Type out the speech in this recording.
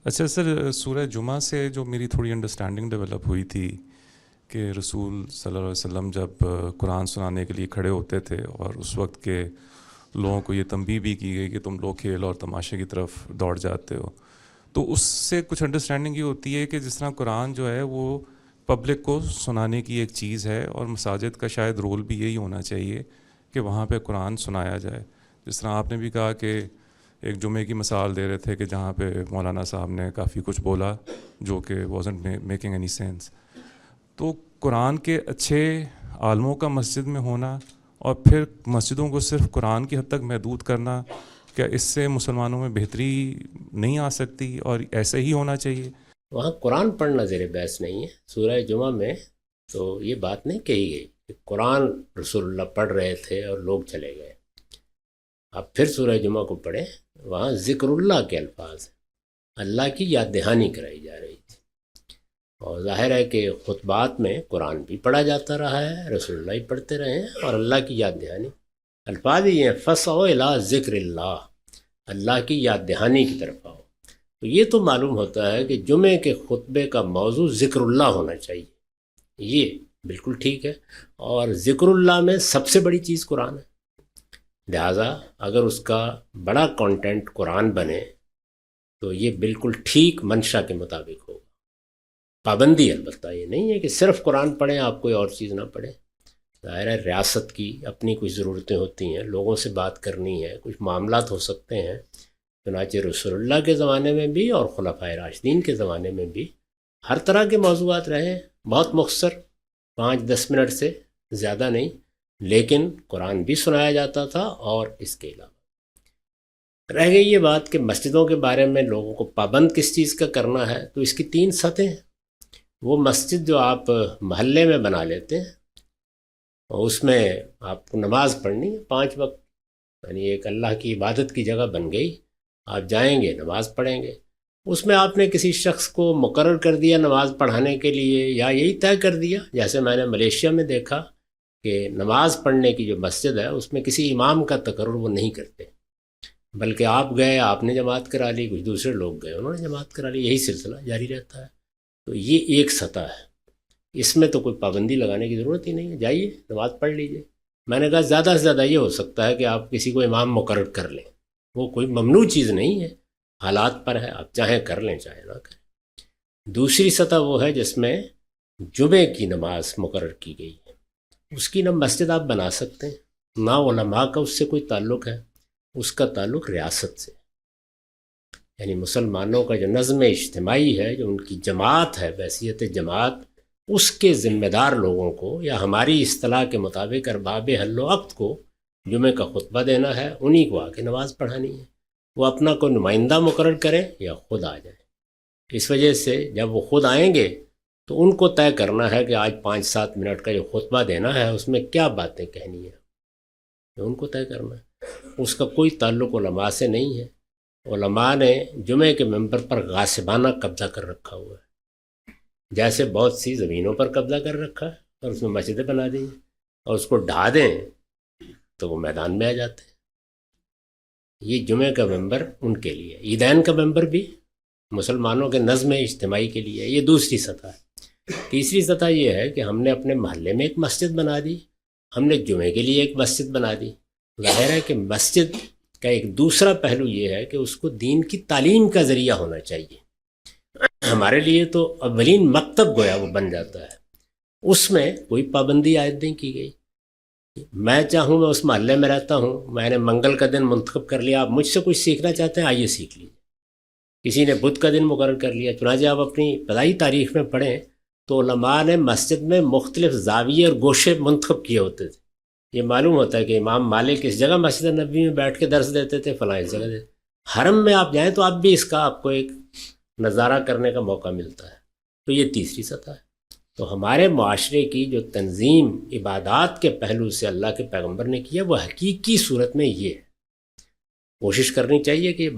اچھا سر، سورہ جمعہ سے جو میری تھوڑی انڈرسٹینڈنگ ڈیولپ ہوئی تھی کہ رسول صلی اللہ علیہ وسلم جب قرآن سنانے کے لیے کھڑے ہوتے تھے اور اس وقت کے لوگوں کو یہ تنبیہ بھی کی گئی کہ تم لوگ کھیل اور تماشے کی طرف دوڑ جاتے ہو، تو اس سے کچھ انڈرسٹینڈنگ یہ ہوتی ہے کہ جس طرح قرآن جو ہے وہ پبلک کو سنانے کی ایک چیز ہے، اور مساجد کا شاید رول بھی یہی ہونا چاہیے کہ وہاں پہ قرآن سنایا جائے. جس طرح آپ نے بھی کہا کہ ایک جمعے کی مثال دے رہے تھے کہ جہاں پہ مولانا صاحب نے کافی کچھ بولا جو کہ وازنٹ میکنگ اینی سینس. تو قرآن کے اچھے عالموں کا مسجد میں ہونا اور پھر مسجدوں کو صرف قرآن کی حد تک محدود کرنا، کیا اس سے مسلمانوں میں بہتری نہیں آ سکتی اور ایسے ہی ہونا چاہیے؟ وہاں قرآن پڑھنا زیر بحث نہیں ہے. سورہ جمعہ میں تو یہ بات نہیں کہی گئی کہ قرآن رسول اللہ پڑھ رہے تھے اور لوگ چلے گئے. آپ پھر سورہ جمعہ کو پڑھیں، وہاں ذکر اللہ کے الفاظ ہیں، اللہ کی یاد دہانی کرائی جا رہی تھی. اور ظاہر ہے کہ خطبات میں قرآن بھی پڑھا جاتا رہا ہے، رسول اللہ ہی پڑھتے رہے ہیں، اور اللہ کی یاد دہانی. الفاظ ہی ہیں فَسْعَوْا إِلَىٰ ذِكْرِ اللّہ، اللہ کی یاد دہانی کی طرف آؤ. تو یہ تو معلوم ہوتا ہے کہ جمعے کے خطبے کا موضوع ذکر اللہ ہونا چاہیے. یہ بالکل ٹھیک ہے، اور ذکر اللہ میں سب سے بڑی چیز قرآن ہے. لہٰذا اگر اس کا بڑا کانٹینٹ قرآن بنے تو یہ بالکل ٹھیک منشا کے مطابق ہوگا. پابندی البتہ یہ نہیں ہے کہ صرف قرآن پڑھیں، آپ کوئی اور چیز نہ پڑھیں. ظاہر ہے ریاست کی اپنی کچھ ضرورتیں ہوتی ہیں، لوگوں سے بات کرنی ہے، کچھ معاملات ہو سکتے ہیں. چنانچہ رسول اللہ کے زمانے میں بھی اور خلفائے راشدین کے زمانے میں بھی ہر طرح کے موضوعات رہے ہیں، بہت مختصر 5-10 منٹ سے زیادہ نہیں، لیکن قرآن بھی سنایا جاتا تھا. اور اس کے علاوہ رہ گئی یہ بات کہ مسجدوں کے بارے میں لوگوں کو پابند کس چیز کا کرنا ہے، تو اس کی 3 سطحیں ہیں. وہ مسجد جو آپ محلے میں بنا لیتے ہیں اور اس میں آپ کو نماز پڑھنی ہے 5 وقت، یعنی ایک اللہ کی عبادت کی جگہ بن گئی، آپ جائیں گے نماز پڑھیں گے. اس میں آپ نے کسی شخص کو مقرر کر دیا نماز پڑھانے کے لیے، یا یہی طے کر دیا، جیسے میں نے ملیشیا میں دیکھا کہ نماز پڑھنے کی جو مسجد ہے اس میں کسی امام کا تقرر وہ نہیں کرتے، بلکہ آپ گئے، آپ نے جماعت کرا لی، کچھ دوسرے لوگ گئے انہوں نے جماعت کرا لی، یہی سلسلہ جاری رہتا ہے. تو یہ ایک سطح ہے، اس میں تو کوئی پابندی لگانے کی ضرورت ہی نہیں ہے، جائیے نماز پڑھ لیجئے. میں نے کہا زیادہ سے زیادہ یہ ہو سکتا ہے کہ آپ کسی کو امام مقرر کر لیں، وہ کوئی ممنوع چیز نہیں ہے، حالات پر ہے، آپ چاہیں کر لیں چاہیں نہ کریں. دوسری سطح وہ ہے جس میں جمعے کی نماز مقرر کی گئی ہے، اس کی نہ مسجد آپ بنا سکتے ہیں، نہ علماء کا اس سے کوئی تعلق ہے، اس کا تعلق ریاست سے. یعنی مسلمانوں کا جو نظم اجتماعی ہے، جو ان کی جماعت ہے بحیثیت جماعت، اس کے ذمہ دار لوگوں کو، یا ہماری اصطلاح کے مطابق ارباب حل و عقد کو جمعے کا خطبہ دینا ہے، انہی کو آ کے نماز پڑھانی ہے. وہ اپنا کوئی نمائندہ مقرر کریں یا خود آ جائیں. اس وجہ سے جب وہ خود آئیں گے تو ان کو طے کرنا ہے کہ آج 5-7 منٹ کا جو خطبہ دینا ہے اس میں کیا باتیں کہنی ہیں، یہ ان کو طے کرنا ہے. اس کا کوئی تعلق علماء سے نہیں ہے. علماء نے جمعے کے ممبر پر غاصبانہ قبضہ کر رکھا ہوا ہے، جیسے بہت سی زمینوں پر قبضہ کر رکھا ہے اور اس میں مسجدیں بنا دی ہیں، اور اس کو ڈھا دیں تو وہ میدان میں آ جاتے ہیں. یہ جمعے کا ممبر ان کے لیے، عیدین کا ممبر بھی مسلمانوں کے نظم اجتماعی کے لیے. یہ دوسری سطح ہے. تیسری سطح یہ ہے کہ ہم نے اپنے محلے میں ایک مسجد بنا دی، ہم نے جمعے کے لیے ایک مسجد بنا دی. ظاہر ہے کہ مسجد کا ایک دوسرا پہلو یہ ہے کہ اس کو دین کی تعلیم کا ذریعہ ہونا چاہیے. ہمارے لیے تو اولین مکتب گویا وہ بن جاتا ہے، اس میں کوئی پابندی عائد نہیں کی گئی. میں چاہوں میں اس محلے میں رہتا ہوں، میں نے منگل کا دن منتخب کر لیا، آپ مجھ سے کچھ سیکھنا چاہتے ہیں آئیے سیکھ لیجیے. کسی نے بدھ کا دن مقرر کر لیا. چنانچہ آپ اپنی ابتدائی تاریخ میں پڑھیں تو علماء نے مسجد میں مختلف زاویے اور گوشے منتخب کیے ہوتے تھے. یہ معلوم ہوتا ہے کہ امام مالک اس جگہ مسجد نبوی میں بیٹھ کے درس دیتے تھے، فلاں اس جگہ دیتے. حرم میں آپ جائیں تو آپ بھی اس کا آپ کو ایک نظارہ کرنے کا موقع ملتا ہے. تو یہ تیسری سطح ہے. تو ہمارے معاشرے کی جو تنظیم عبادات کے پہلو سے اللہ کے پیغمبر نے کیا، وہ حقیقی صورت میں یہ ہے. کوشش کرنی چاہیے کہ